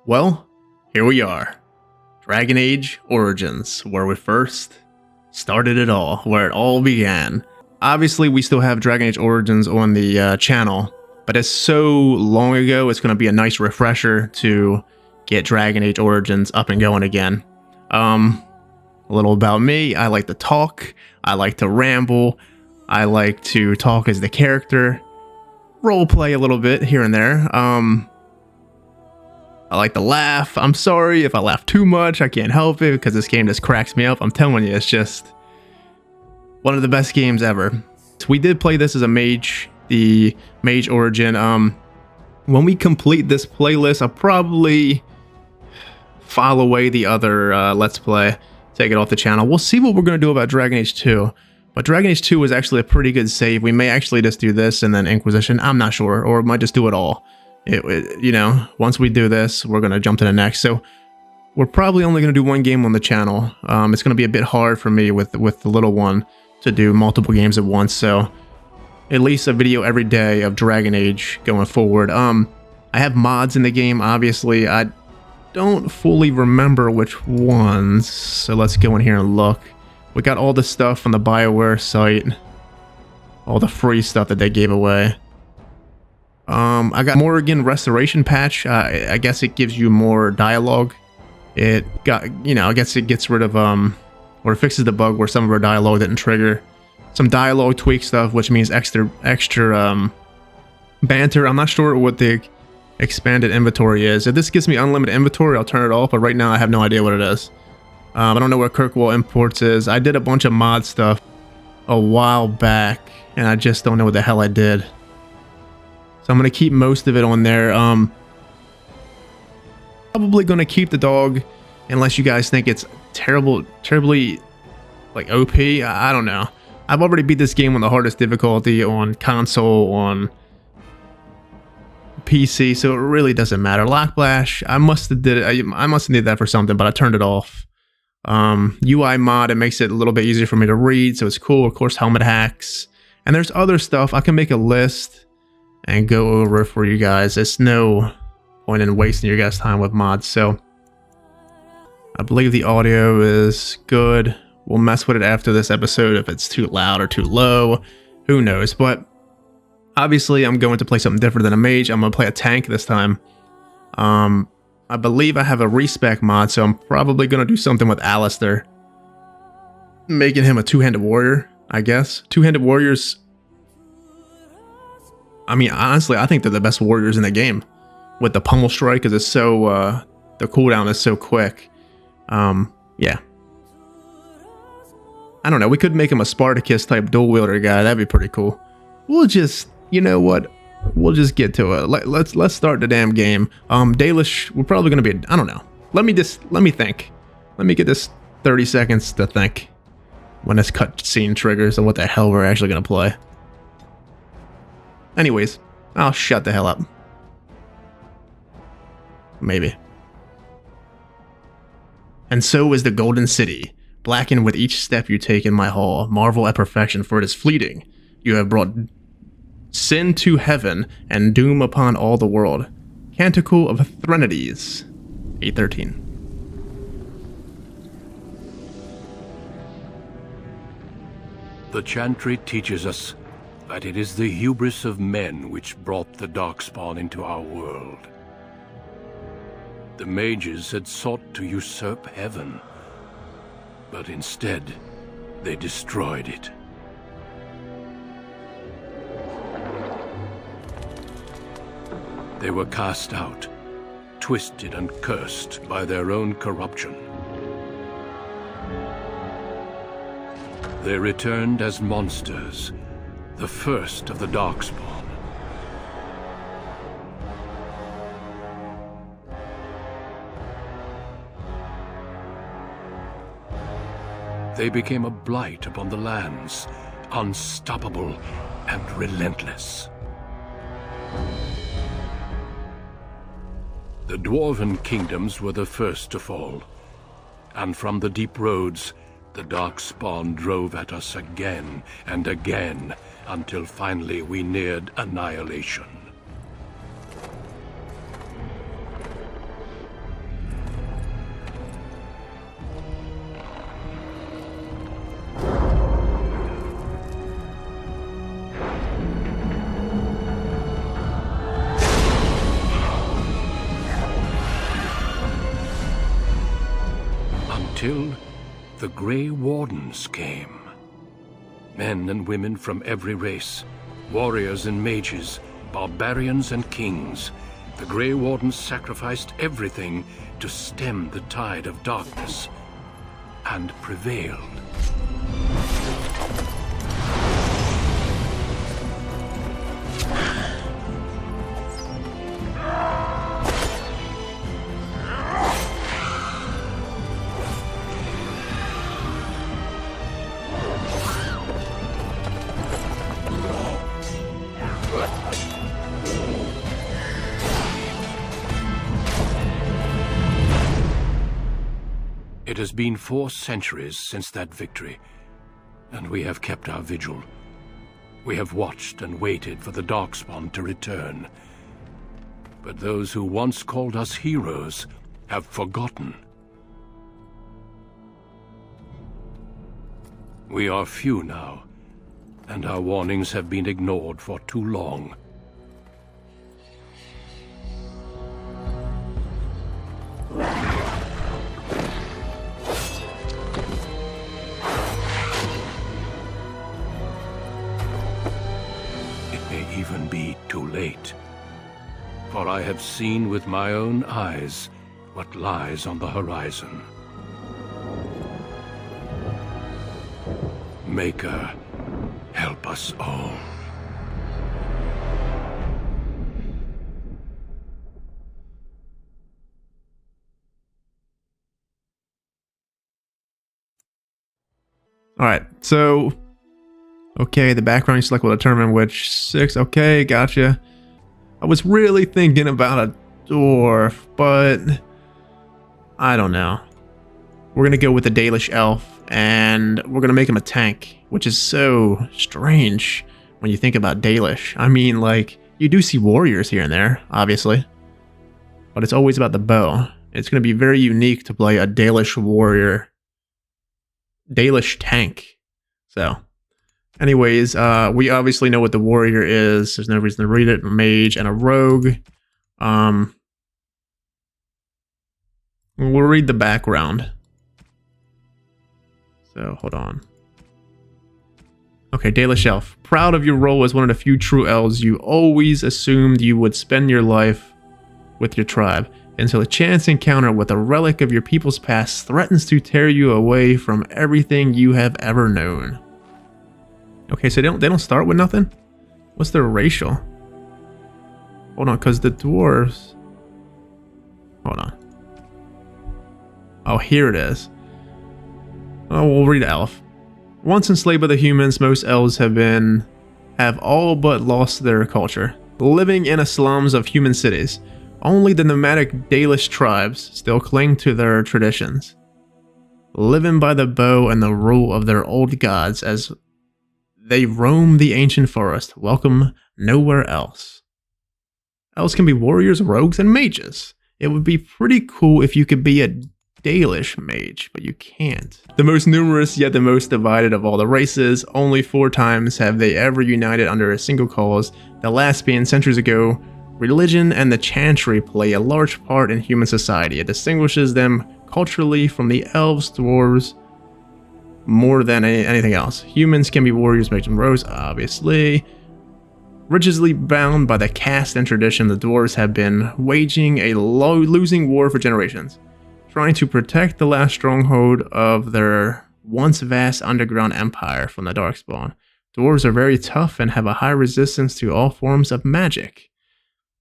Well, here we are. Dragon Age Origins, where we first started it all, where it all began. Obviously, we still have Dragon Age Origins on the channel, but it's so long ago, it's going to be a nice refresher to get Dragon Age Origins up and going again. A little about me: I like to talk, I like to ramble, I like to talk as the character, roleplay a little bit here and there. I like to laugh. I'm sorry if I laugh too much, I can't help it because this game just cracks me up. I'm telling you, it's just one of the best games ever. So we did play this as a mage, the Mage Origin. When we complete this playlist, I'll probably file away the other Let's Play, take it off the channel. We'll see what we're going to do about Dragon Age 2. But Dragon Age 2 was actually a pretty good save. We may actually just do this and then Inquisition. I'm not sure. Or we might just do it all. You know, once we do this, we're going to jump to the next. So we're probably only going to do one game on the channel. It's going to be a bit hard for me with the little one to do multiple games at once. So at least a video every day of Dragon Age going forward. I have mods in the game, obviously. I don't fully remember which ones. So let's go in here and look. We got all the stuff from the BioWare site. All the free stuff that they gave away. I got Morrigan Restoration Patch. I guess it gives you more dialogue. It got, you know, I guess it gets rid of, or it fixes the bug where some of our dialogue didn't trigger. Some dialogue tweak stuff, which means extra banter. I'm not sure what the expanded inventory is. If this gives me unlimited inventory, I'll turn it off, but right now I have no idea what it is. I don't know what Kirkwall Imports is. I did a bunch of mod stuff a while back, and I just don't know what the hell I did. So I'm going to keep most of it on there. Probably going to keep the dog unless you guys think it's terribly like OP. I don't know. I've already beat this game on the hardest difficulty on console, on PC, so it really doesn't matter. Lockblash, I must have did it. I must have did that for something, but I turned it off. UI mod, it makes it a little bit easier for me to read, so it's cool. Of course, helmet hacks, and there's other stuff. I can make a list and go over for you guys. It's no point in wasting your guys' time with mods. So I believe the audio is good. We'll mess with it after this episode if it's too loud or too low. Who knows? But obviously I'm going to play something different than a mage. I'm going to play a tank this time. I believe I have a respec mod, so I'm probably going to do something with Alistair, making him a two-handed warrior, I guess. Two-handed warriors, I mean, honestly, I think they're the best warriors in the game with the pummel strike, because it's so, the cooldown is so quick. Yeah. I don't know, we could make him a Spartacus type dual wielder guy. That'd be pretty cool. We'll just, you know what? We'll just get to it. Let's start the damn game. Dalish, we're probably going to be, I don't know. Let me think. Let me get this 30 seconds to think when this cutscene triggers and what the hell we're actually going to play. Anyways, I'll shut the hell up. Maybe. And so is the Golden City, blackened with each step you take in my hall. Marvel at perfection, for it is fleeting. You have brought sin to heaven and doom upon all the world. Canticle of Threnides, 813. The chantry teaches us that it is the hubris of men which brought the Darkspawn into our world. The mages had sought to usurp heaven, but instead, they destroyed it. They were cast out, twisted and cursed by their own corruption. They returned as monsters, the first of the Darkspawn. They became a blight upon the lands, unstoppable and relentless. The dwarven kingdoms were the first to fall, and from the deep roads, the Darkspawn drove at us again and again, until finally we neared annihilation. Until the Grey Wardens came. Men and women from every race, warriors and mages, barbarians and kings. The Grey Wardens sacrificed everything to stem the tide of darkness, and prevailed. It has been 4 centuries since that victory, and we have kept our vigil. We have watched and waited for the Darkspawn to return. But those who once called us heroes have forgotten. We are few now, and our warnings have been ignored for too long. Even be too late. For I have seen with my own eyes what lies on the horizon. Maker, help us all. Alright, so okay, the background you select will determine which 6. Okay, gotcha. I was really thinking about a dwarf, but I don't know. We're gonna go with the Dalish elf, and we're gonna make him a tank, which is so strange when you think about Dalish. I mean, like, you do see warriors here and there, obviously, but it's always about the bow. It's gonna be very unique to play a Dalish warrior, Dalish tank. So anyways, we obviously know what the warrior is. There's no reason to read it. A mage and a rogue. We'll read the background. So, hold on. Okay, Dalish elf. Proud of your role as one of the few true elves, you always assumed you would spend your life with your tribe, until a chance encounter with a relic of your people's past threatens to tear you away from everything you have ever known. Okay, so they don't start with nothing? What's their racial? Hold on, because the dwarves... Hold on. Oh, here it is. Oh, we'll read elf. Once enslaved by the humans, most elves have all but lost their culture, living in the slums of human cities. Only the nomadic Dalish tribes still cling to their traditions, living by the bow and the rule of their old gods as they roam the ancient forest, welcome nowhere else. Elves can be warriors, rogues, and mages. It would be pretty cool if you could be a Dalish mage, but you can't. The most numerous yet the most divided of all the races, only 4 times have they ever united under a single cause, the last being centuries ago. Religion and the chantry play a large part in human society. It distinguishes them culturally from the elves, dwarves, more than anything else. Humans can be warriors, mages, and rogues, obviously. Rigidly bound by the caste and tradition, the dwarves have been waging a losing war for generations, trying to protect the last stronghold of their once vast underground empire from the Darkspawn. Dwarves are very tough and have a high resistance to all forms of magic,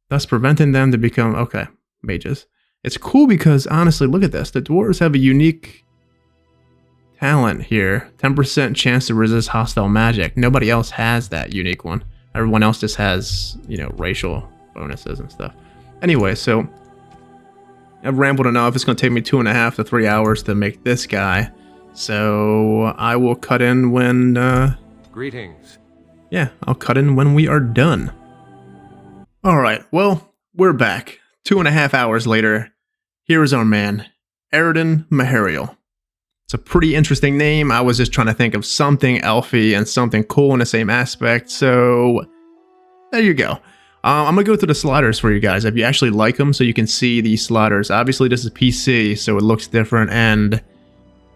thus preventing them to become, okay, mages. It's cool because, honestly, look at this. The dwarves have a unique talent here. 10% chance to resist hostile magic. Nobody else has that unique one. Everyone else just has, you know, racial bonuses and stuff. Anyway, so I've rambled enough. It's going to take me 2.5 to 3 hours to make this guy. So I will cut in when... Greetings. Yeah, I'll cut in when we are done. Alright, well, we're back. 2.5 hours later. Here is our man, Aroden Mahariel. It's a pretty interesting name. I was just trying to think of something elfy and something cool in the same aspect, so there you go. I'm going to go through the sliders for you guys, if you actually like them, so you can see these sliders. Obviously, this is PC, so it looks different, and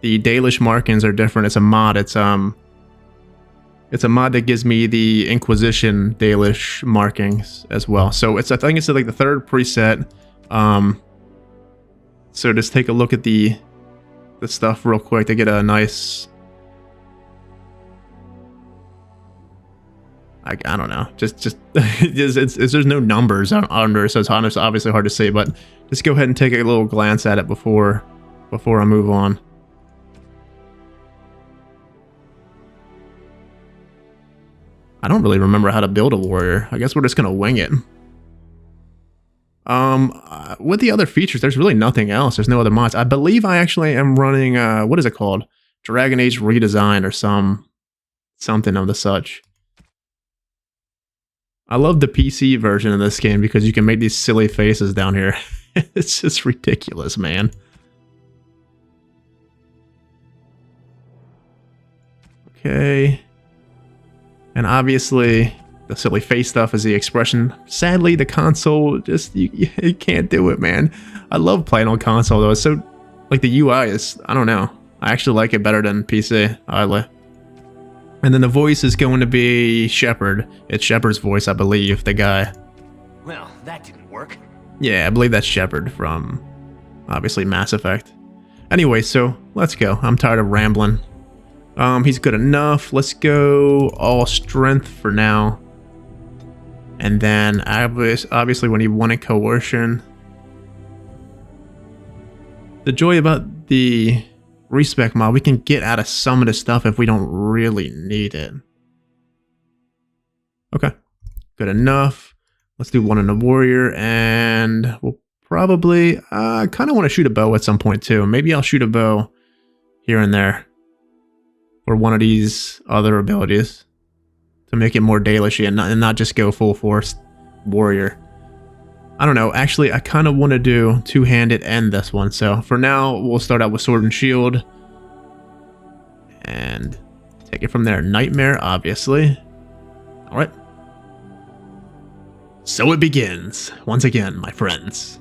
the Dalish markings are different. It's a mod. It's a mod that gives me the Inquisition Dalish markings as well. So I think it's like the third preset. So just take a look at the stuff real quick to get a nice. I don't know. Just there's no numbers under, so it's obviously hard to say. But just go ahead and take a little glance at it before I move on. I don't really remember how to build a warrior. I guess we're just gonna wing it. With the other features, there's really nothing else. There's no other mods. I believe I actually am running what is it called? Dragon Age Redesign or something of the such. I love the PC version of this game because you can make these silly faces down here. It's just ridiculous, man. Okay. And obviously, the silly face stuff is the expression. Sadly, the console just, you can't do it, man. I love playing on console, though. It's so, like, the UI is, I don't know. I actually like it better than PC, oddly. And then the voice is going to be Shepard. It's Shepard's voice, I believe, the guy. Well, that didn't work. Yeah, I believe that's Shepard from, obviously, Mass Effect. Anyway, so, let's go. I'm tired of rambling. He's good enough. Let's go all strength for now. And then, obviously, when he wanted coercion. The joy about the respec mod, we can get out of some of the stuff if we don't really need it. Okay, good enough. Let's do one in a warrior, and we'll probably, I kind of want to shoot a bow at some point too. Maybe I'll shoot a bow here and there, or one of these other abilities to make it more Dalishy and not just go full force warrior. I don't know. Actually, I kind of want to do two-handed and this one. So for now, we'll start out with sword and shield. And take it from there. Nightmare, obviously. Alright. So it begins. Once again, my friends.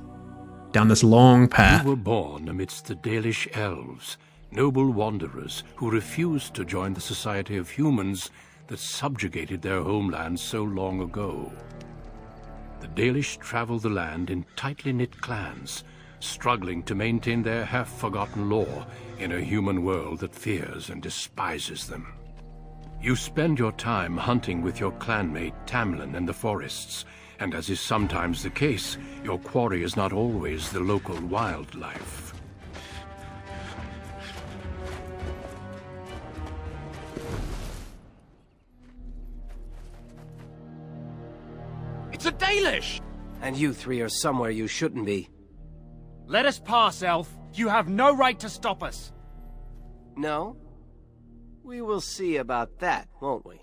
Down this long path. You were born amidst the Dalish elves, noble wanderers who refused to join the society of humans that subjugated their homeland so long ago. The Dalish travel the land in tightly knit clans, struggling to maintain their half-forgotten lore in a human world that fears and despises them. You spend your time hunting with your clanmate Tamlin in the forests, and as is sometimes the case, your quarry is not always the local wildlife. It's a Dalish! And you three are somewhere you shouldn't be. Let us pass, Elf. You have no right to stop us. No? We will see about that, won't we?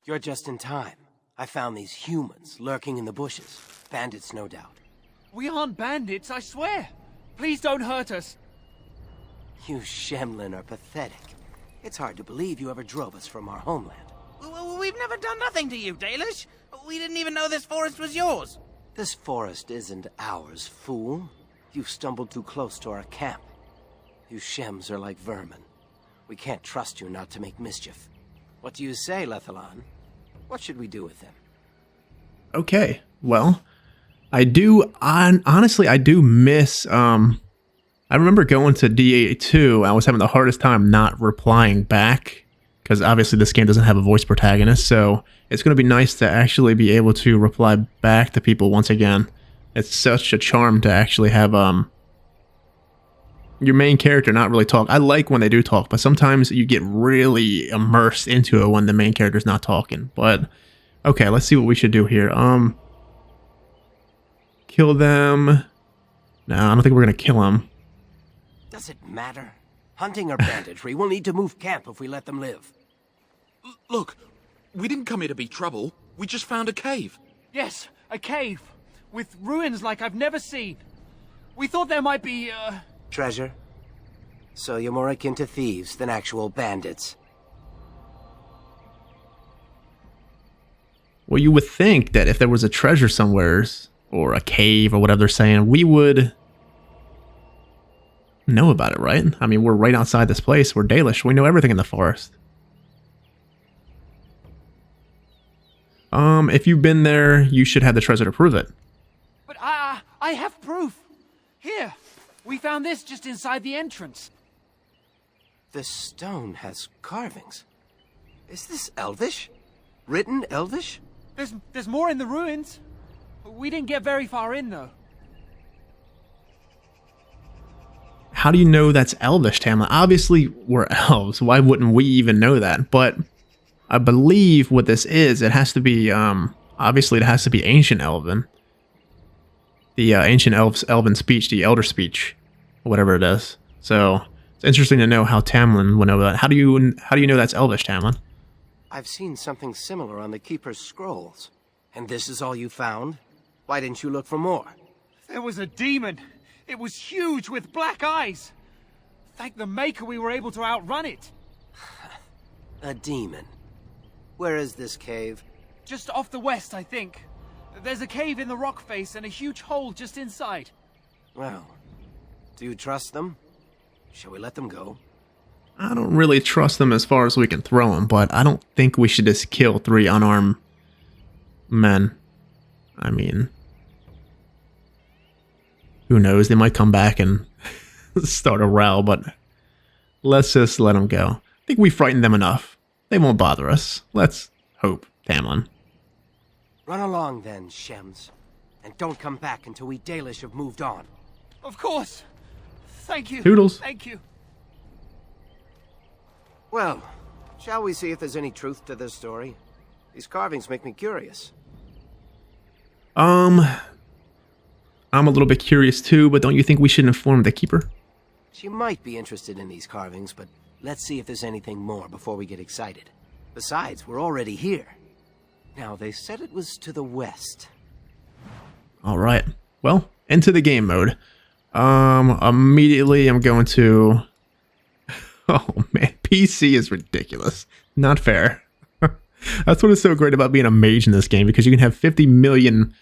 You're just in time. I found these humans lurking in the bushes. Bandits, no doubt. We aren't bandits, I swear. Please don't hurt us. You Shemlin are pathetic. It's hard to believe you ever drove us from our homeland. We've never done nothing to you, Dalish. We didn't even know this forest was yours. This forest isn't ours, fool. You've stumbled too close to our camp. You Shems are like vermin. We can't trust you not to make mischief. What do you say, Lethalon? What should we do with them? Okay, well, honestly, I do miss, I remember going to DA2, I was having the hardest time not replying back, because obviously this game doesn't have a voice protagonist, so it's going to be nice to actually be able to reply back to people once again. It's such a charm to actually have, your main character not really talk. I like when they do talk, but sometimes you get really immersed into it when the main character's not talking. But, okay, let's see what we should do here. Kill them. No, I don't think we're going to kill them. Does it matter? Hunting or banditry, we'll need to move camp if we let them live. Look, we didn't come here to be trouble. We just found a cave. Yes, a cave. With ruins like I've never seen. We thought there might be, Treasure? So you're more akin to thieves than actual bandits. Well, you would think that if there was a treasure somewhere, or a cave, or whatever they're saying, we would know about it, right? I mean, we're right outside this place. We're Dalish. We know everything in the forest. If you've been there, you should have the treasure to prove it. But I have proof. Here, we found this just inside the entrance. This stone has carvings. Is this Elvish? Written Elvish? There's more in the ruins. We didn't get very far in, though. How do you know that's Elvish, Tamlin? Obviously, we're elves. Why wouldn't we even know that? But I believe what this is, it has to be, obviously it has to be Ancient Elven. The Ancient Elven speech, the Elder speech, whatever it is. So, it's interesting to know how Tamlin would know that. How do you know that's Elvish, Tamlin? I've seen something similar on the Keeper's scrolls. And this is all you found? Why didn't you look for more? There was a demon. It was huge with black eyes. Thank the Maker we were able to outrun it. A demon. Where is this cave? Just off the west, I think. There's a cave in the rock face and a huge hole just inside. Well, do you trust them? Shall we let them go? I don't really trust them as far as we can throw them, but I don't think we should just kill 3 unarmed men. I mean, who knows? They might come back and start a row, but let's just let them go. I think we frightened them enough. They won't bother us. Let's hope, Tamlin. Run along then, Shems. And don't come back until we Dalish have moved on. Of course. Thank you. Toodles. Thank you. Well, shall we see if there's any truth to this story? These carvings make me curious. I'm a little bit curious too, but don't you think we should inform the Keeper? She might be interested in these carvings, but let's see if there's anything more before we get excited. Besides, we're already here. Now, they said it was to the west. Alright. Well, into the game mode. Immediately I'm going to... Oh man, PC is ridiculous. Not fair. That's what is so great about being a mage in this game, because you can have 50 million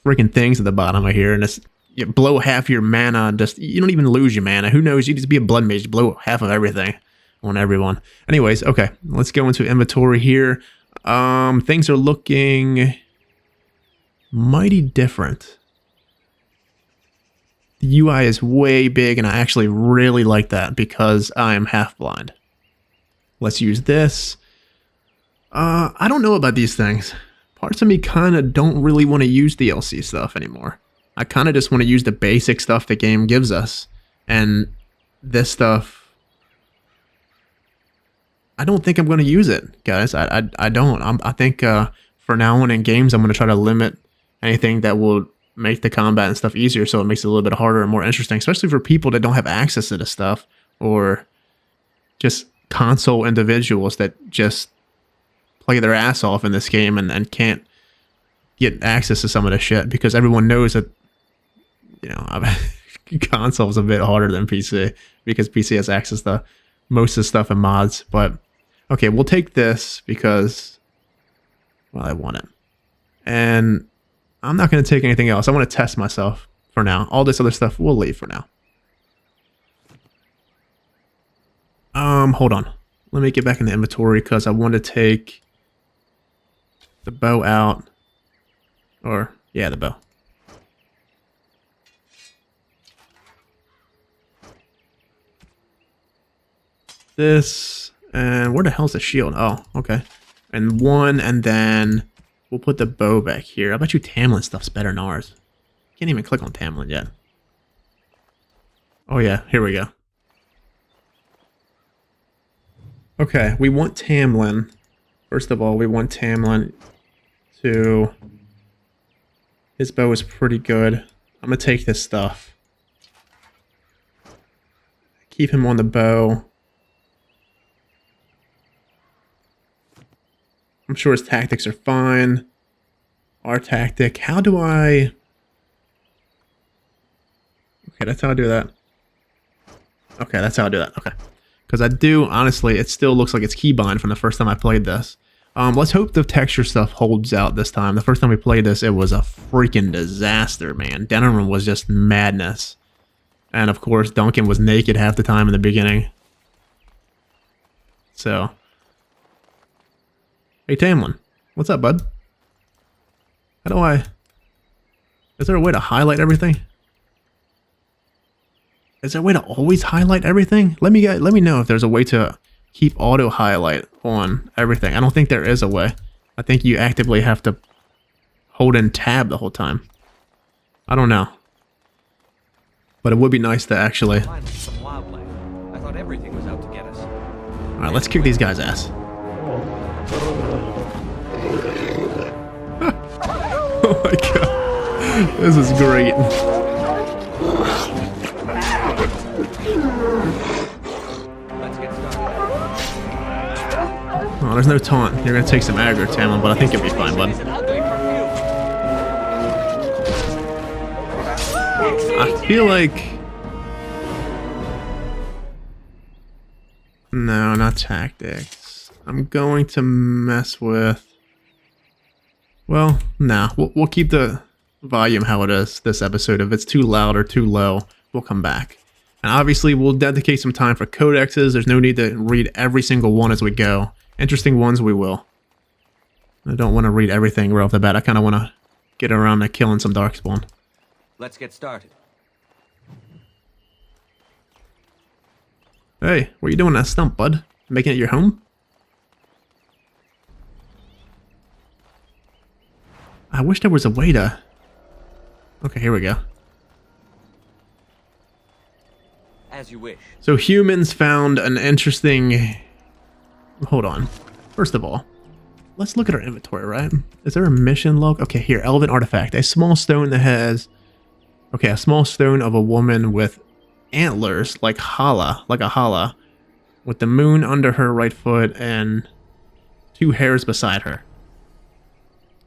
freaking things at the bottom of here, and it's, you blow half your mana, just, you don't even lose your mana. Who knows, you just be a blood mage, blow half of everything on everyone. Anyways, okay, let's go into inventory here. Things are looking mighty different. The UI is way big, and I actually really like that because I am half blind. Let's use this. I don't know about these things. Parts of me kind of don't really want to use DLC stuff anymore. I kind of just want to use the basic stuff the game gives us. And this stuff, I don't think I'm going to use it, guys. I don't. I think for now on in games, I'm going to try to limit anything that will make the combat and stuff easier, so it makes it a little bit harder and more interesting, especially for people that don't have access to this stuff, or just console individuals that just play their ass off in this game and can't get access to some of the shit, because everyone knows that, you know, console is a bit harder than PC, because PC has access to most of the stuff and mods. But okay, we'll take this because, well, I want it. And I'm not going to take anything else. I want to test myself for now. All this other stuff we'll leave for now. Hold on. Let me get back in the inventory because I want to take the bow out. Or, yeah, the bow. This, and where the hell's the shield? Oh, okay. And one, and then we'll put the bow back here. I bet you Tamlin stuff's better than ours. Can't even click on Tamlin yet. Oh yeah, here we go. Okay, we want Tamlin. First of all, we want Tamlin to... His bow is pretty good. I'm gonna take this stuff. Keep him on the bow. I'm sure his tactics are fine. Our tactic. How do I... Okay, that's how I do that. Okay, that's how I do that. Okay. Because I do, honestly, it still looks like it's keybind from the first time I played this. Let's hope the texture stuff holds out this time. The first time we played this, it was a freaking disaster, man. Denerim was just madness. And of course, Duncan was naked half the time in the beginning. So. Hey, Tamlin. What's up, bud? How do I... Is there a way to highlight everything? Is there a way to always highlight everything? Let me know if there's a way to keep auto highlight on everything. I don't think there is a way. I think you actively have to hold in tab the whole time. I don't know. But it would be nice to actually... Finally, some wildlife. I thought everything was out to get us. Alright, let's kick these guys' ass. Oh my god. This is great. Let's get started. Oh, there's no taunt. You're gonna take some aggro, Tamlin, but I think you'll be fine, bud. I feel like... No, not tactics. I'm going to mess with... Well, nah. We'll keep the volume how it is this episode. If it's too loud or too low, we'll come back. And obviously, we'll dedicate some time for codexes. There's no need to read every single one as we go. Interesting ones, we will. I don't want to read everything right off the bat. I kind of want to get around to killing some Darkspawn. Let's get started. Hey, what are you doing on that stump, bud? Making it your home? I wish there was a way to... Okay, here we go. As you wish. So humans found an interesting... Hold on. First of all, let's look at our inventory, right? Is there a mission log? Okay, here, Elven Artifact. A small stone that has... Okay, a small stone of a woman with antlers, like a hala, with the moon under her right foot and 2 hairs beside her.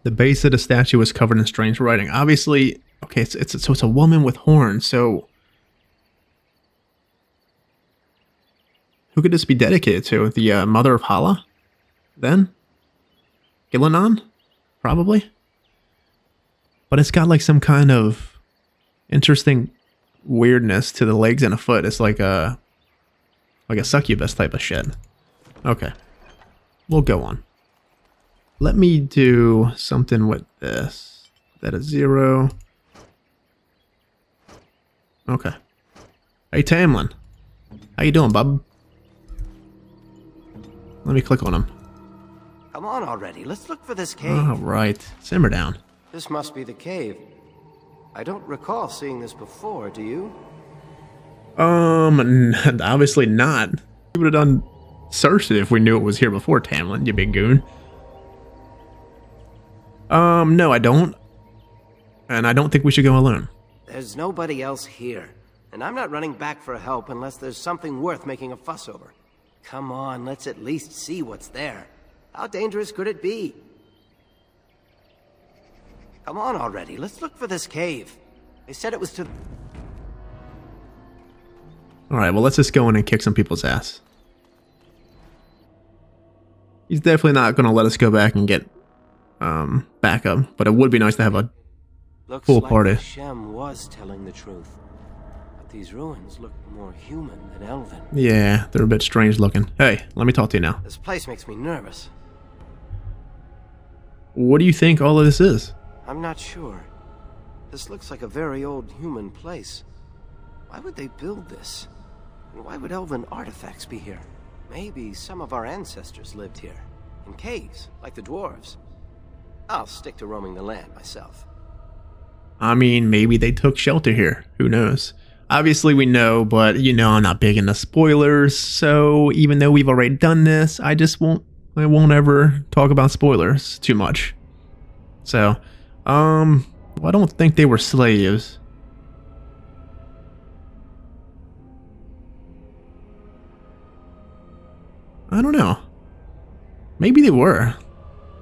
The base of the statue is covered in strange writing. Obviously, okay, so it's a woman with horns, so... Who could this be dedicated to? The Mother of Hala? Then? Gillenan? Probably? But it's got like some kind of interesting weirdness to the legs and a foot. It's like a succubus type of shit. Okay. We'll go on. Let me do something with this. That is 0. Okay. Hey, Tamlin. How you doing, bub? Let me click on him. Come on already, let's look for this cave. Alright. Simmer down. This must be the cave. I don't recall seeing this before, do you? Obviously not. We would have done searched it if we knew it was here before, Tamlin, you big goon. No, I don't. And I don't think we should go alone. There's nobody else here, and I'm not running back for help unless there's something worth making a fuss over. Come on, let's at least see what's there. How dangerous could it be? Come on already, let's look for this cave. They said it was to... Alright, well, let's just go in and kick some people's ass. He's definitely not going to let us go back and get backup, but it would be nice to have a full party. Looks like Shem was telling the truth. But these ruins look more human than elven. Yeah, they're a bit strange looking. Hey, let me talk to you now. This place makes me nervous. What do you think all of this is? I'm not sure. This looks like a very old human place. Why would they build this? And why would elven artifacts be here? Maybe some of our ancestors lived here. In caves, like the dwarves. I'll stick to roaming the land myself. I mean, maybe they took shelter here. Who knows? Obviously we know, but you know I'm not big into spoilers, so even though we've already done this, I won't ever talk about spoilers too much. So, I don't think they were slaves. I don't know. Maybe they were.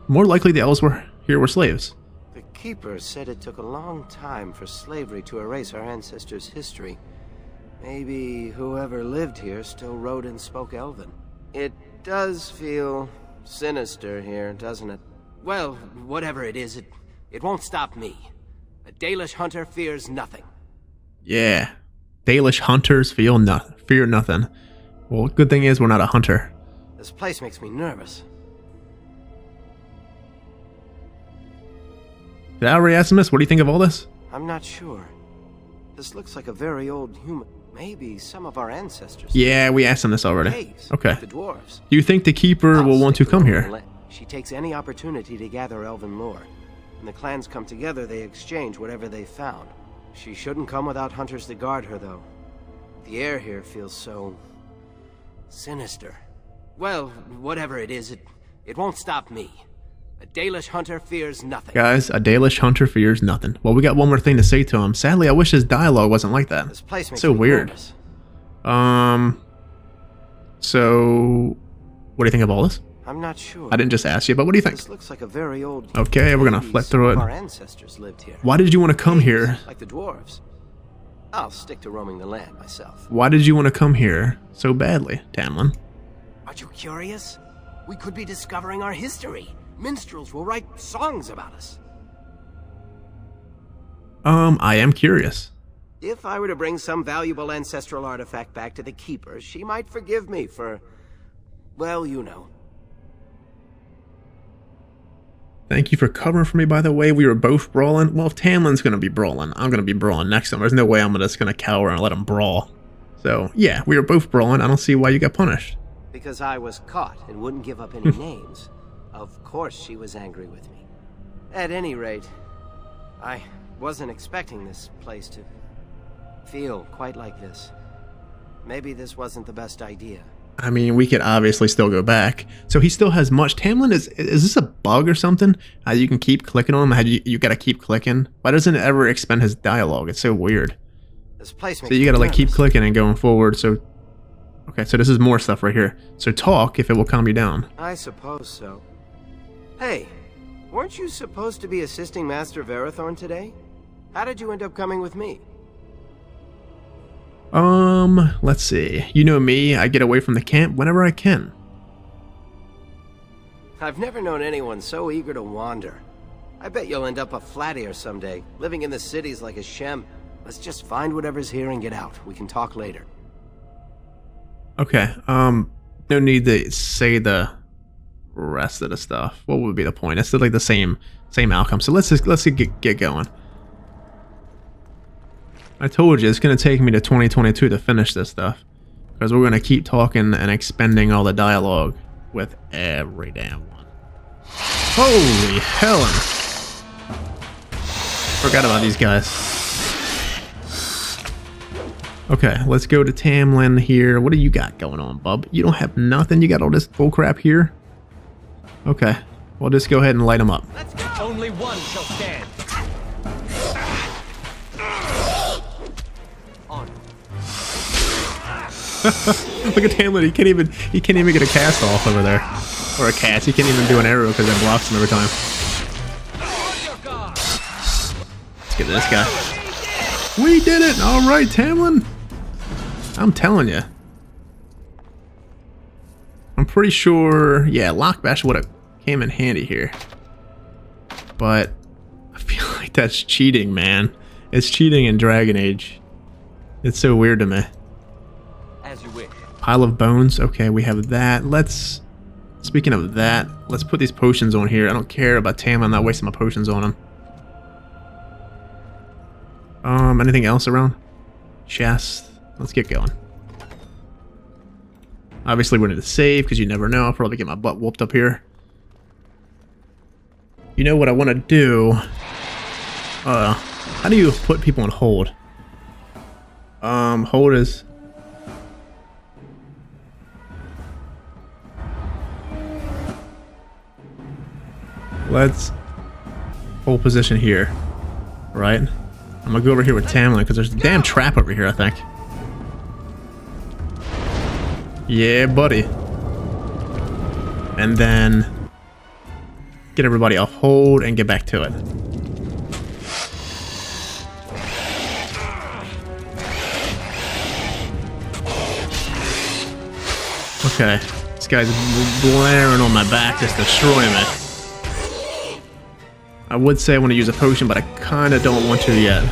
More likely the elves were slaves. The Keeper said it took a long time for slavery to erase our ancestors' history. Maybe whoever lived here still wrote and spoke Elven. It does feel sinister here, doesn't it? Well, whatever it is, it won't stop me. A Dalish hunter fears nothing. Yeah. Dalish hunters fear nothing. Well, good thing is we're not a hunter. This place makes me nervous. Did I already ask him this? What do you think of all this? I'm not sure. This looks like a very old human. Maybe some of our ancestors. Yeah, we asked him this already. Caves, Okay. like the dwarves. Do you think the Keeper will want to come here? She takes any opportunity to gather elven lore. When the clans come together, they exchange whatever they found. She shouldn't come without hunters to guard her, though. The air here feels so sinister. Well, whatever it is, it won't stop me. A Dalish hunter fears nothing. Guys, a Dalish hunter fears nothing. Well, we got one more thing to say to him. Sadly, I wish his dialogue wasn't like that. This place makes so me weird. nervous. So what do you think of all this? I'm not sure. I didn't just ask you, but what do you think? This looks like a very old. Okay, we're gonna flip through it. Our ancestors lived here. Why did you want to come here? Like the dwarves. I'll stick to roaming the land myself. Why did you want to come here so badly, Tamlin? Aren't you curious? We could be discovering our history. Minstrels will write songs about us. I am curious. If I were to bring some valuable ancestral artifact back to the Keeper, she might forgive me for, well, you know. Thank you for covering for me, by the way. We were both brawling. Well, if Tamlin's going to be brawling, I'm going to be brawling next time. There's no way I'm just going to cower and let him brawl. So, yeah, we were both brawling. I don't see why you got punished. Because I was caught and wouldn't give up any names. Of course she was angry with me. At any rate, I wasn't expecting this place to feel quite like this. Maybe this wasn't the best idea. I mean, we could obviously still go back. So he still has much. Tamlin, is this a bug or something? You can keep clicking on him? You got to keep clicking? Why doesn't it ever expend his dialogue? It's so weird. This place makes so you got to me like keep nervous. clicking and going forward. So, okay, so this is more stuff right here. So talk if it will calm you down. I suppose so. Hey, weren't you supposed to be assisting Master Verathorn today? How did you end up coming with me? Let's see. You know me, I get away from the camp whenever I can. I've never known anyone so eager to wander. I bet you'll end up a flat ear someday, living in the cities like a Shem. Let's just find whatever's here and get out. We can talk later. Okay, no need to say the rest of the stuff. What would be the point? It's still like the same outcome. So let's get going. I told you it's gonna take me to 2022 to finish this stuff, because we're gonna keep talking and expending all the dialogue with every damn one. Holy Helen! Forgot about these guys. Okay, let's go to Tamlin here. What do you got going on, bub? You don't have nothing? You got all this bullcrap here? Okay, we'll just go ahead and light them up. Let's go! Only one shall stand. On. Look at Tamlin, he can't even get a cast off over there. Or a cast, he can't even do an arrow because it blocks him every time. Let's get this guy. We did it! Alright, Tamlin! I'm telling you. I'm pretty sure, yeah, Lockbash would have came in handy here. But I feel like that's cheating, man. It's cheating in Dragon Age. It's so weird to me. As you wish. Pile of bones. Okay, we have that. Let's... Speaking of that, let's put these potions on here. I don't care about Tamlin. I'm not wasting my potions on him. Anything else around? Chest. Let's get going. Obviously, we need to save because you never know. I'll probably get my butt whooped up here. You know what I want to do? How do you put people on hold? Hold is... Let's hold position here, right? I'm gonna go over here with Tamlin because there's a damn trap over here, I think. Yeah, buddy. And then get everybody off hold and get back to it. Okay, this guy's blaring on my back, just destroying me. I would say I want to use a potion, but I kind of don't want to yet.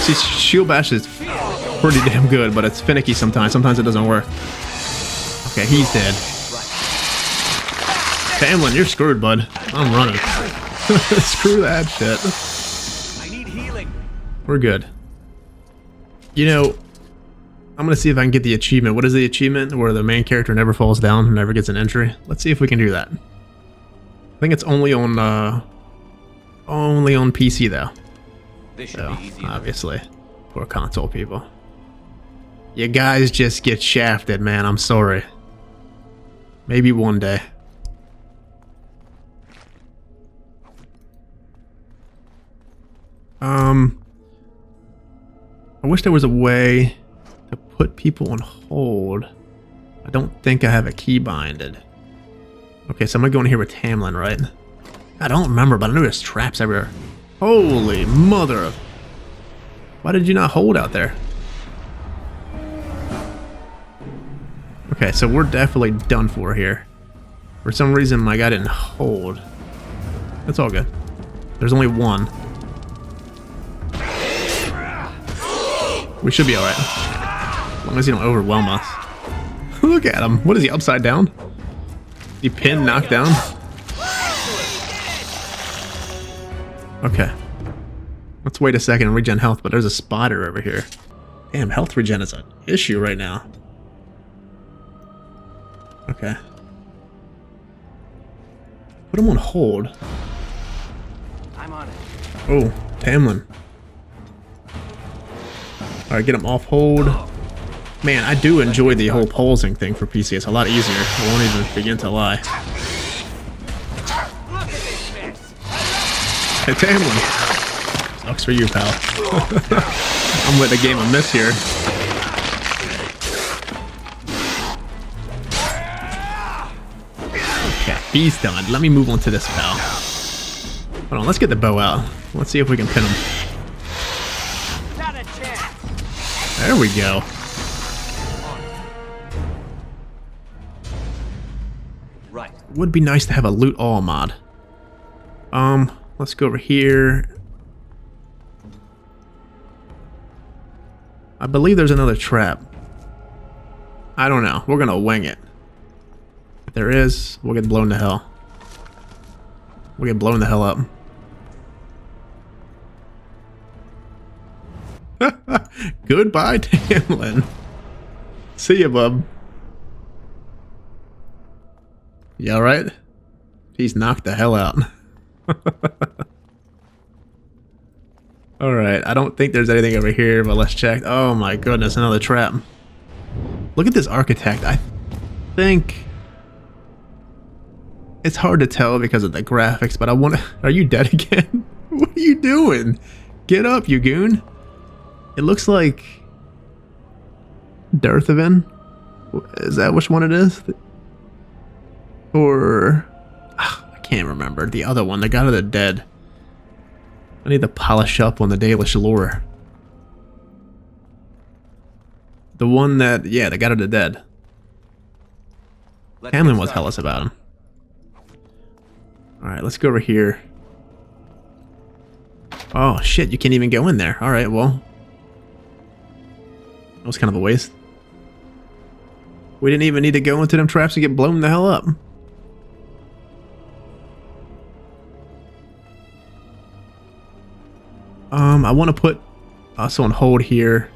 See, shield bash is pretty damn good, but it's finicky sometimes. Sometimes it doesn't work. Okay, he's dead. Tamlin, you're screwed, bud. I'm running. Screw that shit. I need healing. We're good. You know, I'm gonna see if I can get the achievement. What is the achievement? Where the main character never falls down, never gets an injury. Let's see if we can do that. I think it's only on PC though. This should So be easy. obviously, poor console people. You guys just get shafted, man. I'm sorry. Maybe one day. I wish there was a way to put people on hold. I don't think I have a key binded. Okay, so I'm gonna go in here with Tamlin, right? I don't remember, but I know there's traps everywhere. Holy mother of... Why did you not hold out there? Okay, so we're definitely done for here. For some reason, my guy didn't hold. That's all good. There's only one. We should be alright. As long as he don't overwhelm us. Look at him. What is he, upside down? He pinned, knocked down? Okay. Let's wait a second and regen health, but there's a spotter over here. Damn, health regen is an issue right now. Okay. Put him on hold. I'm on it. Oh, Tamlin. Alright, get him off hold. Man, I do enjoy the whole pulsing thing for PC. It's a lot easier. I won't even begin to lie. Hey, Tamlin. Sucks for you, pal. I'm letting the game a miss here. Okay, he's done. Let me move on to this, pal. Hold on, let's get the bow out. Let's see if we can pin him. There we go. Right. Would be nice to have a loot all mod. Let's go over here. I believe there's another trap. I don't know. We're gonna wing it. If there is, we'll get blown to hell. We'll get blown the hell up. Goodbye, Tamlin. See ya, bub. You alright? He's knocked the hell out. Alright, I don't think there's anything over here, but let's check. Oh my goodness, another trap. Look at this architect. I think... It's hard to tell because of the graphics, but I want to... Are you dead again? What are you doing? Get up, you goon. It looks like... Dirthaven? Is that which one it is? Or... I can't remember. The other one, the God of the Dead. I need to polish up on the Dalish lore. The one that... Yeah, the God of the Dead. Tamlin was tell us about him. Alright, let's go over here. Oh, shit, you can't even go in there. Alright, well... That was kind of a waste. We didn't even need to go into them traps to get blown the hell up. I want to put us on hold here.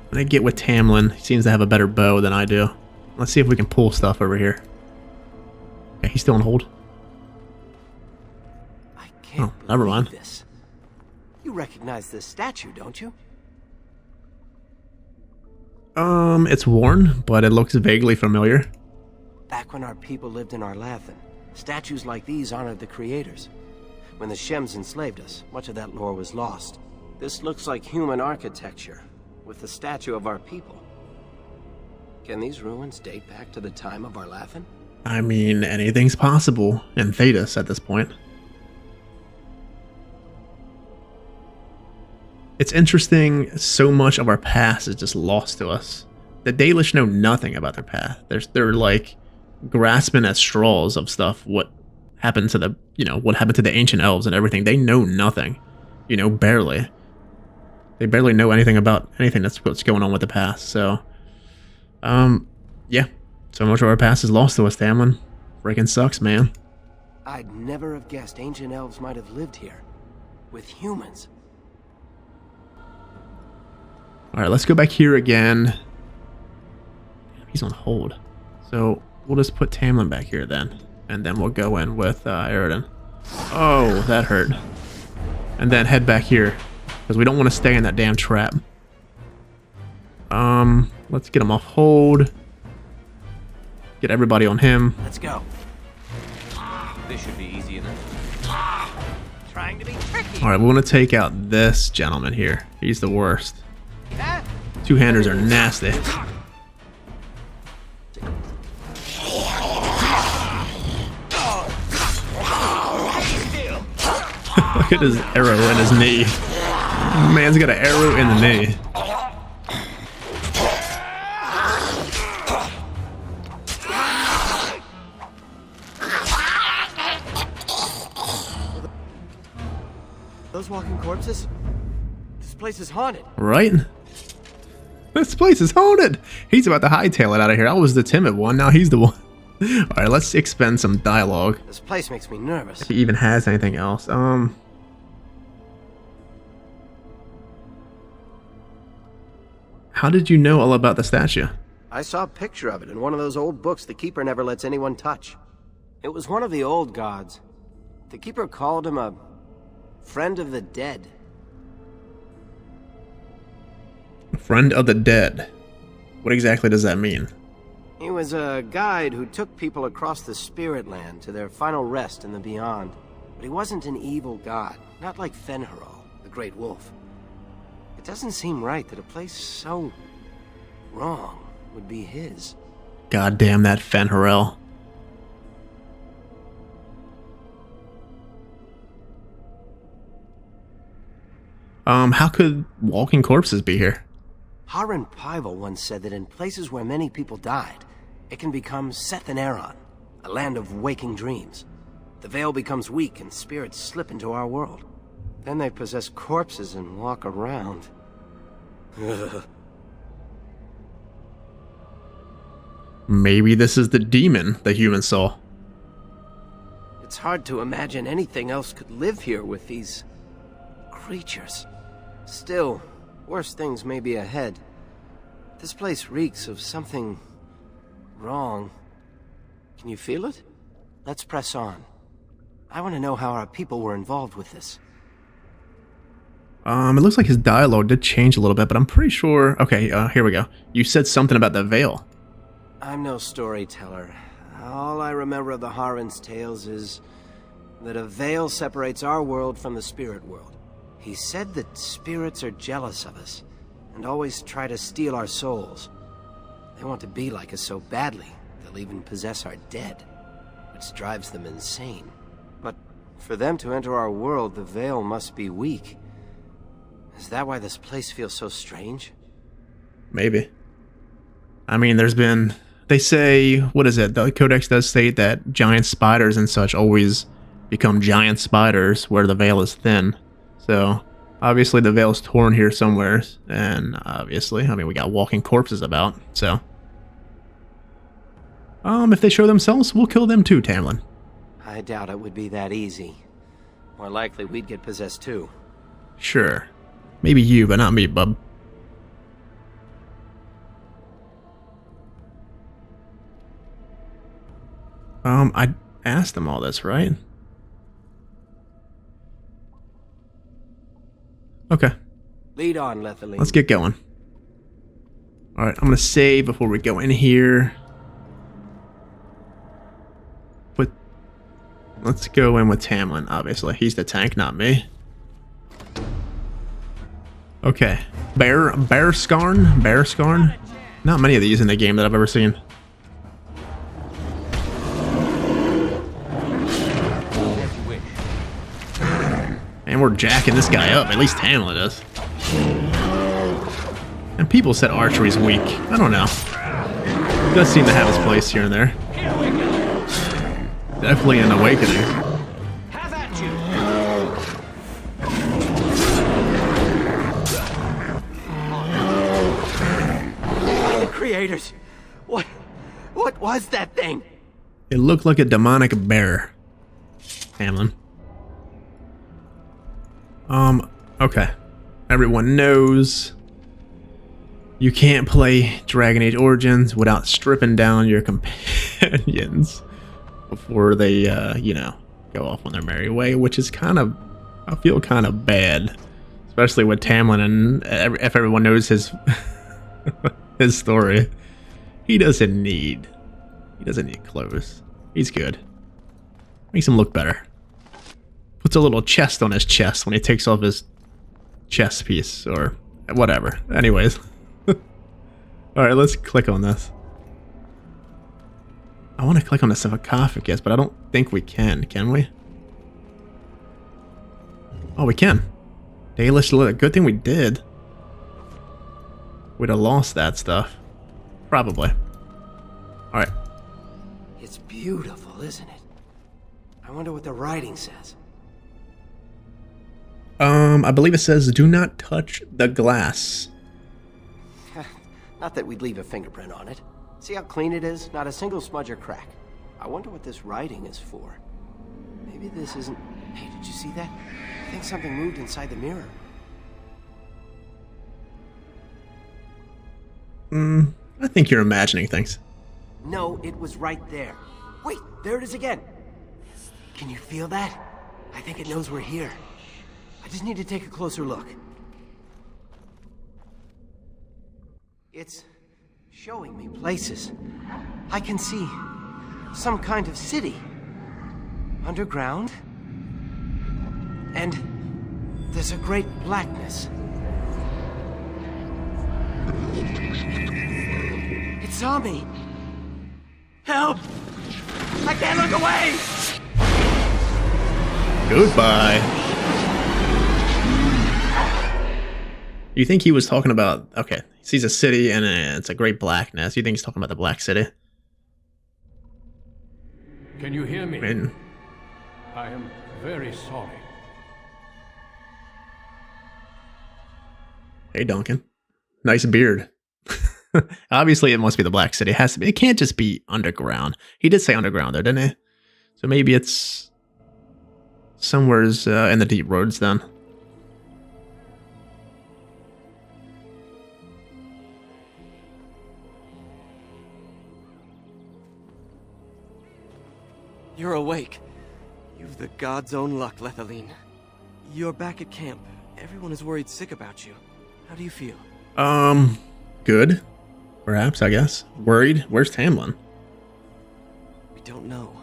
I'm gonna get with Tamlin. He seems to have a better bow than I do. Let's see if we can pull stuff over here. Okay, he's still on hold. I can't never mind. believe this. You recognize this statue, don't you? It's worn, but it looks vaguely familiar. Back when our people lived in Arlathan, statues like these honored the creators. When the Shems enslaved us, much of that lore was lost. This looks like human architecture, with the statue of our people. Can these ruins date back to the time of Arlathan? I mean, anything's possible in Thedas at this point. It's interesting, so much of our past is just lost to us. The Dalish know nothing about their past. They're like grasping at straws of stuff. What happened to the, what happened to the ancient elves and everything. They know nothing, barely. they barely know anything about anything that's what's going on with the past. So, yeah. So much of our past is lost to us, Tamlin. Freaking sucks, man. I'd never have guessed ancient elves might have lived here. With humans. Alright, let's go back here again. Damn, he's on hold. So, we'll just put Tamlin back here then. And then we'll go in with Aroden. Oh, that hurt. And then head back here. Because we don't want to stay in that damn trap. Let's get him off hold. Get everybody on him. Let's go. This should be easy enough. Trying to be tricky. Alright, we want to take out this gentleman here. He's the worst. Two-handers are nasty. Look at his arrow in his knee. Man's got an arrow in the knee. Those walking corpses? This place is haunted. Right? This place is haunted. He's about to hightail it out of here. I was the timid one. Now he's the one. Alright, let's expend some dialogue. This place makes me nervous. If he even has anything else. How did you know all about the statue? I saw a picture of it in one of those old books the Keeper never lets anyone touch. It was one of the old gods. The Keeper called him a friend of the dead. Friend of the dead. What exactly does that mean? He was a guide who took people across the spirit land to their final rest in the beyond. But he wasn't an evil god, not like Fen'Harel, the Great Wolf. It doesn't seem right that a place so wrong would be his. God damn that Fen'Harel. How could walking corpses be here? Harren Pyval once said that in places where many people died, it can become Seth and Aeron, a land of waking dreams. The veil becomes weak and spirits slip into our world. Then they possess corpses and walk around. Maybe this is the demon the humans saw. It's hard to imagine anything else could live here with these creatures. Still, worse things may be ahead. This place reeks of something wrong. Can you feel it? Let's press on. I want to know how our people were involved with this. It looks like his dialogue did change a little bit, but I'm pretty sure... Okay, here we go. You said something about the veil. I'm no storyteller. All I remember of the Harren's tales is that a veil separates our world from the spirit world. He said that spirits are jealous of us, and always try to steal our souls. They want to be like us so badly, they'll even possess our dead, which drives them insane. But for them to enter our world, the veil must be weak. Is that why this place feels so strange? Maybe. I mean, there's been... They say... What is it? The Codex does state that giant spiders and such always become giant spiders where the veil is thin. So, obviously the veil's torn here somewhere, and obviously, I mean, we got walking corpses about, so. If they show themselves, we'll kill them too, Tamlin. I doubt it would be that easy. More likely we'd get possessed too. Sure. Maybe you, but not me, bub. I asked them all this, right? Okay. Lead on, Lethaline. Let's get going. Alright, I'm gonna save before we go in here. But let's go in with Tamlin, obviously. He's the tank, not me. Okay. Bowskii? Not many of these in the game that I've ever seen. And we're jacking this guy up, at least Tamlin does. And people said archery's weak. I don't know. It does seem to have its place here and there. Definitely an awakening. Have at you. was that thing? It looked like a demonic bear. Hamlin. Okay. Everyone knows you can't play Dragon Age Origins without stripping down your companions before they, you know, go off on their merry way, which is kind of, I feel kind of bad, especially with Tamlin, and if everyone knows his his story. He doesn't need clothes. He's good. Makes him look better. Puts a little chest on his chest when he takes off his chest piece or whatever. Anyways. Alright, let's click on this. I want to click on the sarcophagus, but I don't think we can we? Oh, we can. Dalish, good thing we did. We'd have lost that stuff. Probably. Alright. It's beautiful, isn't it? I wonder what the writing says. I believe it says, do not touch the glass. Not that we'd leave a fingerprint on it. See how clean it is? Not a single smudge or crack. I wonder what this writing is for. Maybe this isn't... Hey, did you see that? I think something moved inside the mirror. I think you're imagining things. No, it was right there. Wait, there it is again. Can you feel that? I think it knows we're here. I just need to take a closer look. It's showing me places. I can see some kind of city. Underground. And there's a great blackness. It saw me. Help! I can't look away! Goodbye. You think he was talking about... Okay, he sees a city and it's a great blackness. You think he's talking about the Black City? Can you hear me? Man. I am very sorry. Hey, Duncan. Nice beard. Obviously, it must be the Black City. It has to be. It can't just be underground. He did say underground there, didn't he? So maybe it's somewhere's in the deep roads then. You're awake. You've the god's own luck, Lethaline. You're back at camp. Everyone is worried sick about you. How do you feel? Good. Perhaps, I guess. Worried? Where's Tamlin? We don't know.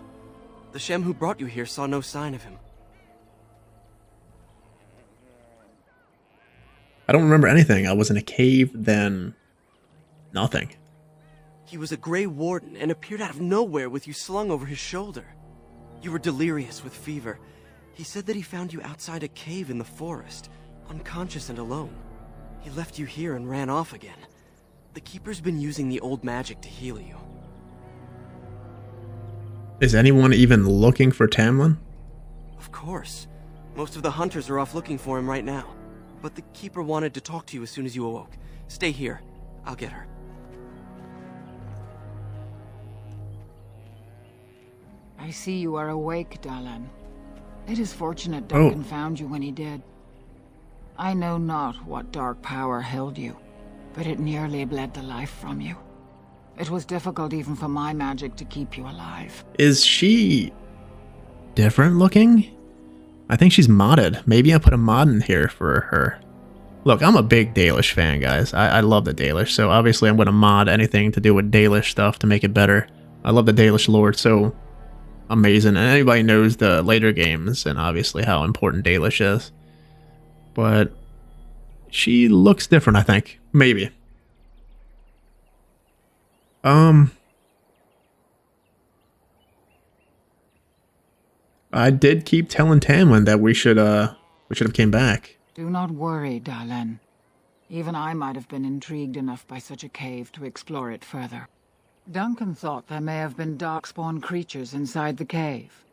The Shem who brought you here saw no sign of him. I don't remember anything. I was in a cave, then nothing. He was a Grey Warden and appeared out of nowhere with you slung over his shoulder. You were delirious with fever. He said that he found you outside a cave in the forest, unconscious and alone. He left you here and ran off again. The Keeper's been using the old magic to heal you. Is anyone even looking for Tamlin? Of course. Most of the hunters are off looking for him right now. But the Keeper wanted to talk to you as soon as you awoke. Stay here. I'll get her. I see you are awake, Dalan. It is fortunate Duncan found you when he did. I know not what dark power held you, but it nearly bled the life from you. It was difficult even for my magic to keep you alive. Is she different looking? I think she's modded. Maybe I put a mod in here for her. Look, I'm a big Dalish fan, guys. I love the Dalish, so obviously I'm going to mod anything to do with Dalish stuff to make it better. I love the Dalish lore, so amazing. And anybody knows the later games and obviously how important Dalish is. But she looks different, I think. Maybe. I did keep telling Tamlin that we should have came back. Do not worry, Dalan. Even I might have been intrigued enough by such a cave to explore it further. Duncan thought there may have been darkspawn creatures inside the cave.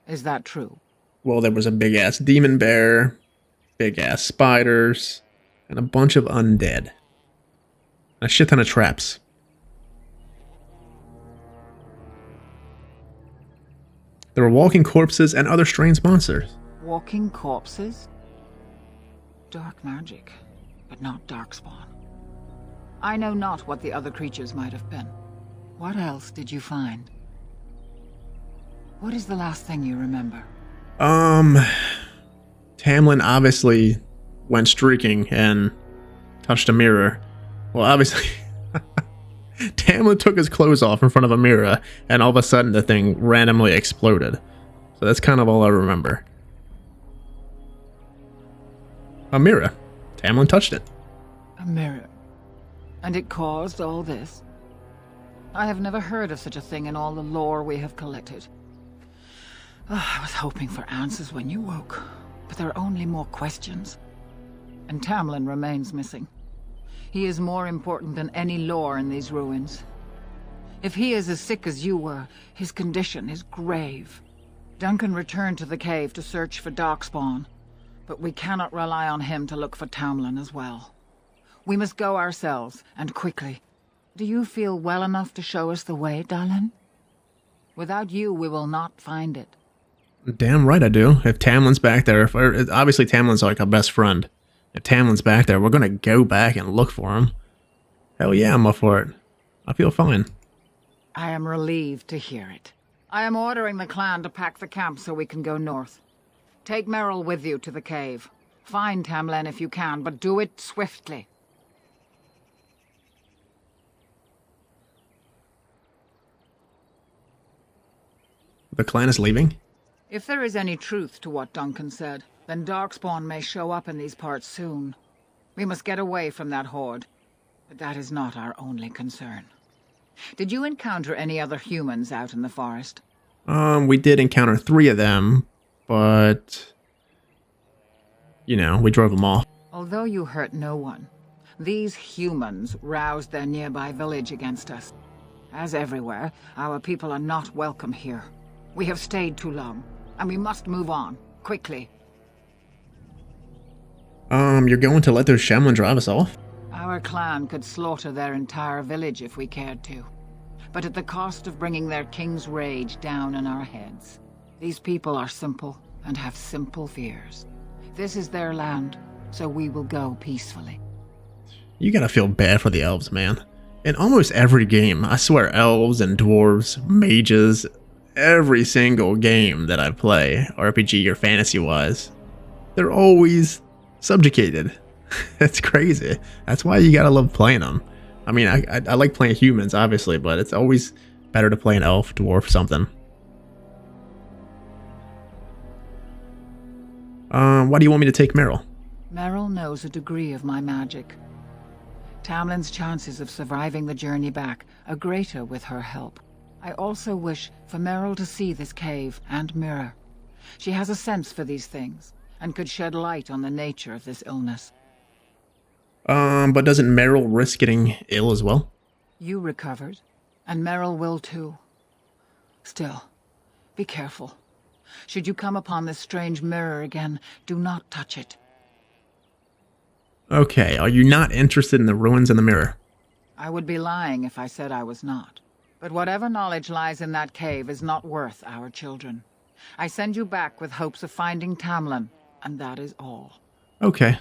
Is that true? Well, there was a big-ass demon bear, big-ass spiders, and a bunch of undead. A shit ton of traps. There were walking corpses and other strange monsters. Walking corpses? Dark magic, but not darkspawn. I know not what the other creatures might have been. What else did you find? What is the last thing you remember? Tamlin obviously went streaking and touched a mirror. Well, obviously, Tamlin took his clothes off in front of a mirror, and all of a sudden the thing randomly exploded. So that's kind of all I remember. A mirror. Tamlin touched it. A mirror. And it caused all this? I have never heard of such a thing in all the lore we have collected. I was hoping for answers when you woke, but there are only more questions. And Tamlin remains missing. He is more important than any lore in these ruins. If he is as sick as you were, his condition is grave. Duncan returned to the cave to search for Darkspawn, but we cannot rely on him to look for Tamlin as well. We must go ourselves, and quickly. Do you feel well enough to show us the way, Dalish? Without you, we will not find it. Damn right I do. If Tamlin's back there, obviously Tamlin's like our best friend. If Tamlin's back there, we're gonna go back and look for him. Hell yeah, I'm up for it. I feel fine. I am relieved to hear it. I am ordering the clan to pack the camp so we can go north. Take Merrill with you to the cave. Find Tamlin if you can, but do it swiftly. The clan is leaving? If there is any truth to what Duncan said, then Darkspawn may show up in these parts soon. We must get away from that horde. But that is not our only concern. Did you encounter any other humans out in the forest? We did encounter 3 of them, but... you know, we drove them off. Although you hurt no one, these humans roused their nearby village against us. As everywhere, our people are not welcome here. We have stayed too long, and we must move on, quickly. You're going to let those Shemlin drive us off? Our clan could slaughter their entire village if we cared to, but at the cost of bringing their king's rage down on our heads. These people are simple, and have simple fears. This is their land, so we will go peacefully. You gotta feel bad for the elves, man. In almost every game, I swear elves and dwarves, mages, every single game that I play, RPG or fantasy-wise, they're always subjugated. That's crazy. That's why you gotta love playing them. I mean, I like playing humans, obviously, but it's always better to play an elf, dwarf, something. Why do you want me to take Merrill? Merrill knows a degree of my magic. Tamlin's chances of surviving the journey back are greater with her help. I also wish for Merrill to see this cave and mirror. She has a sense for these things, and could shed light on the nature of this illness. But doesn't Merrill risk getting ill as well? You recovered, and Merrill will too. Still, be careful. Should you come upon this strange mirror again, do not touch it. Okay, are you not interested in the ruins in the mirror? I would be lying if I said I was not. But whatever knowledge lies in that cave is not worth our children. I send you back with hopes of finding Tamlin, and that is all. Okay,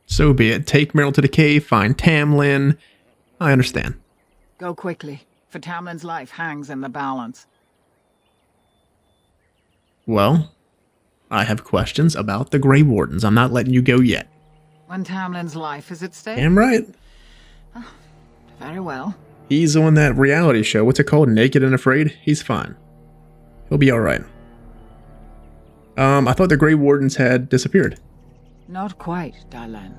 so be it. Take Merrill to the cave, find Tamlin. I understand. Go quickly, for Tamlin's life hangs in the balance. Well, I have questions about the Grey Wardens. I'm not letting you go yet. When Tamlin's life is at stake? Damn right. Oh, very well. He's on that reality show. What's it called? Naked and Afraid? He's fine. He'll be alright. I thought the Grey Wardens had disappeared. Not quite, Dalish.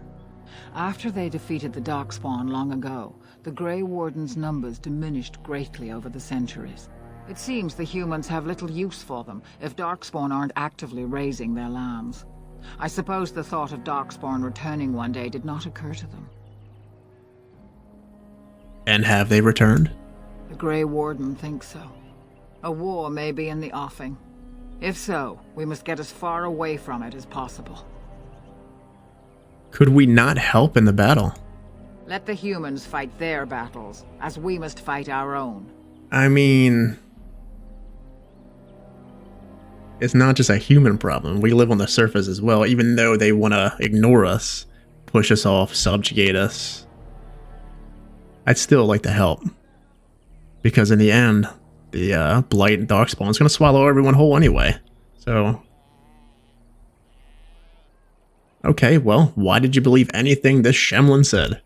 After they defeated the Darkspawn long ago, the Grey Wardens' numbers diminished greatly over the centuries. It seems the humans have little use for them if Darkspawn aren't actively raising their lambs. I suppose the thought of Darkspawn returning one day did not occur to them. And have they returned? The Grey Warden thinks so. A war may be in the offing. If so, we must get as far away from it as possible. Could we not help in the battle? Let the humans fight their battles, as we must fight our own. I mean... it's not just a human problem. We live on the surface as well, even though they want to ignore us, push us off, subjugate us. I'd still like to help. Because in the end, the Blight and Darkspawn is going to swallow everyone whole anyway. So... okay, well, why did you believe anything this Shemlin said?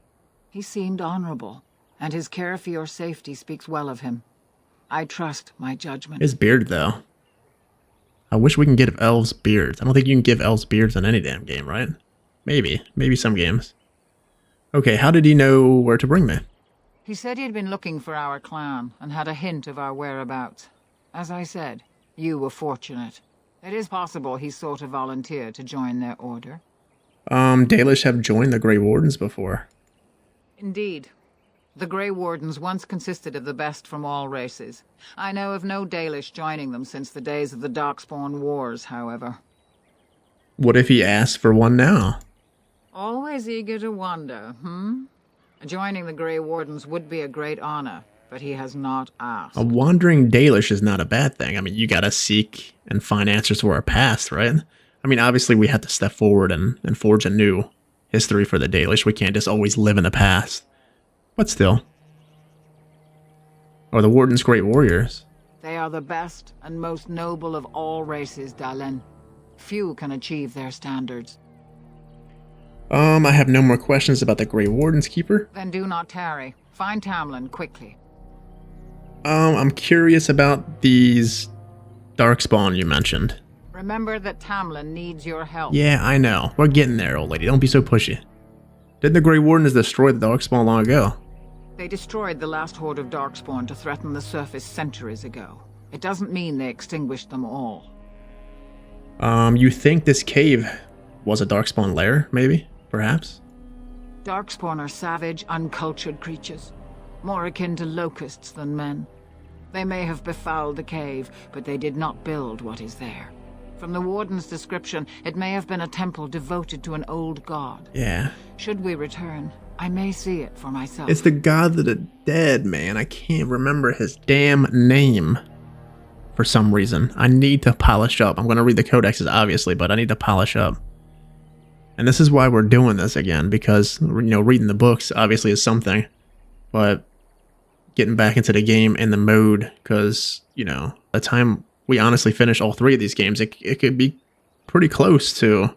He seemed honorable, and his care for your safety speaks well of him. I trust my judgment. His beard, though. I wish we can give elves beards. I don't think you can give elves beards in any damn game, right? Maybe. Maybe some games. Okay, how did he know where to bring me? He said he had been looking for our clan, and had a hint of our whereabouts. As I said, you were fortunate. It is possible he sought a volunteer to join their order. Dalish have joined the Grey Wardens before. Indeed. The Grey Wardens once consisted of the best from all races. I know of no Dalish joining them since the days of the Darkspawn Wars, however. What if he asked for one now? Always eager to wander, Joining the Grey Wardens would be a great honor, but he has not asked. A wandering Dalish is not a bad thing. I mean, you gotta seek and find answers to our past, right? I mean, obviously we have to step forward and forge a new history for the Dalish. We can't just always live in the past. But still. Or the Warden's great warriors. They are the best and most noble of all races, Dalen. Few can achieve their standards. I have no more questions about the Grey Warden's Keeper. Then do not tarry. Find Tamlin quickly. I'm curious about these Darkspawn you mentioned. Remember that Tamlin needs your help. Yeah, I know. We're getting there, old lady. Don't be so pushy. Didn't the Grey Wardens destroy the Darkspawn long ago? They destroyed the last horde of Darkspawn to threaten the surface centuries ago. It doesn't mean they extinguished them all. You think this cave was a Darkspawn lair, maybe? Perhaps? Darkspawn are savage, uncultured creatures. More akin to locusts than men. They may have befouled the cave, but they did not build what is there. From the Warden's description, it may have been a temple devoted to an old god. Yeah. Should we return, I may see it for myself. It's the god of the dead, man. I can't remember his damn name. For some reason. I need to polish up. I'm going to read the codexes, obviously, but I need to polish up. And this is why we're doing this again, because, you know, reading the books obviously is something. But getting back into the game in the mode, because, you know, by the time we honestly finish all three of these games, it could be pretty close to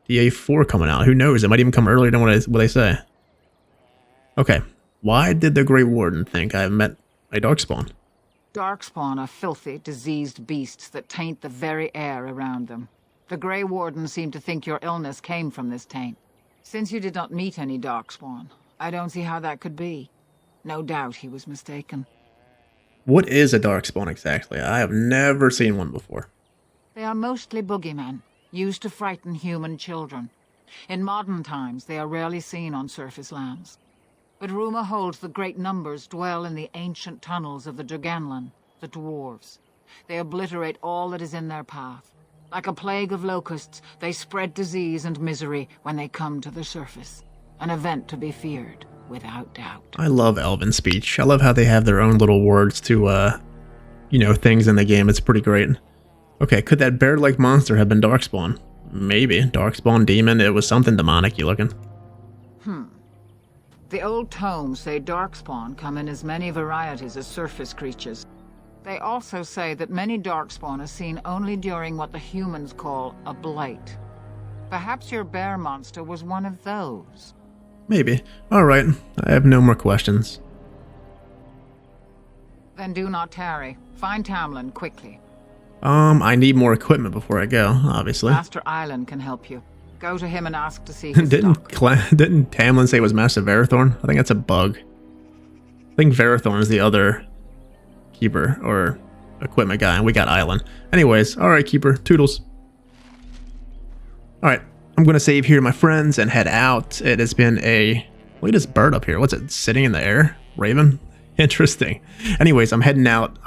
the A4 coming out. Who knows? It might even come earlier than what they say. Okay. Why did the Grey Warden think I met a Darkspawn? Darkspawn are filthy, diseased beasts that taint the very air around them. The Grey Warden seemed to think your illness came from this taint. Since you did not meet any Darkspawn, I don't see how that could be. No doubt he was mistaken. What is a Darkspawn exactly? I have never seen one before. They are mostly boogeymen, used to frighten human children. In modern times, they are rarely seen on surface lands. But rumor holds that great numbers dwell in the ancient tunnels of the Dragonland, the dwarves. They obliterate all that is in their path. Like a plague of locusts, they spread disease and misery when they come to the surface. An event to be feared, without doubt. I love Elven speech. I love how they have their own little words to, you know, things in the game. It's pretty great. Okay, could that bear-like monster have been Darkspawn? Maybe. Darkspawn, demon, it was something demonic-y looking. The old tomes say Darkspawn come in as many varieties as surface creatures. They also say that many Darkspawn are seen only during what the humans call a blight. Perhaps your bear monster was one of those. Maybe. Alright, I have no more questions. Then do not tarry. Find Tamlin quickly. I need more equipment before I go, obviously. Master Island can help you. Go to him and ask to see his Didn't stock. Didn't Tamlin say it was Master Verathorn? I think that's a bug. I think Verathorn is the other keeper or equipment guy, and we got Island. Anyways, alright, keeper. Toodles. Alright, I'm gonna save here, my friends, and head out. It has been a... Look at this bird up here. What's it? Sitting in the air? Raven? Interesting. Anyways, I'm heading out.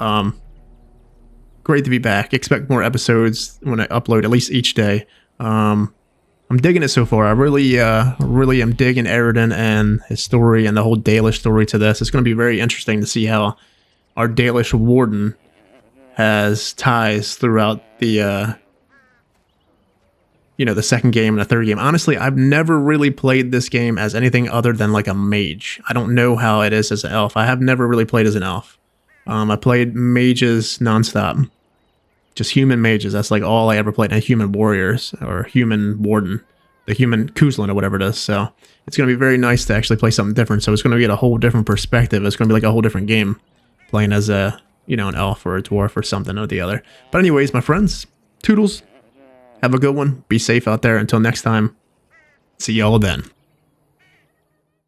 Great to be back. Expect more episodes when I upload, at least each day. I'm digging it so far. I really am digging Aroden and his story and the whole Dalish story to this. It's going to be very interesting to see how our Dalish warden has ties throughout the the second game and the third game. Honestly, I've never really played this game as anything other than like a mage. I don't know how it is as an elf. I have never really played as an elf. I played mages nonstop. Just human mages. That's like all I ever played. And human warriors or human warden. The human Kuzlin or whatever it is. So it's going to be very nice to actually play something different. So it's going to get a whole different perspective. It's going to be like a whole different game. Playing as a, an elf or a dwarf or something or the other. But anyways, my friends, toodles. Have a good one. Be safe out there. Until next time. See y'all then.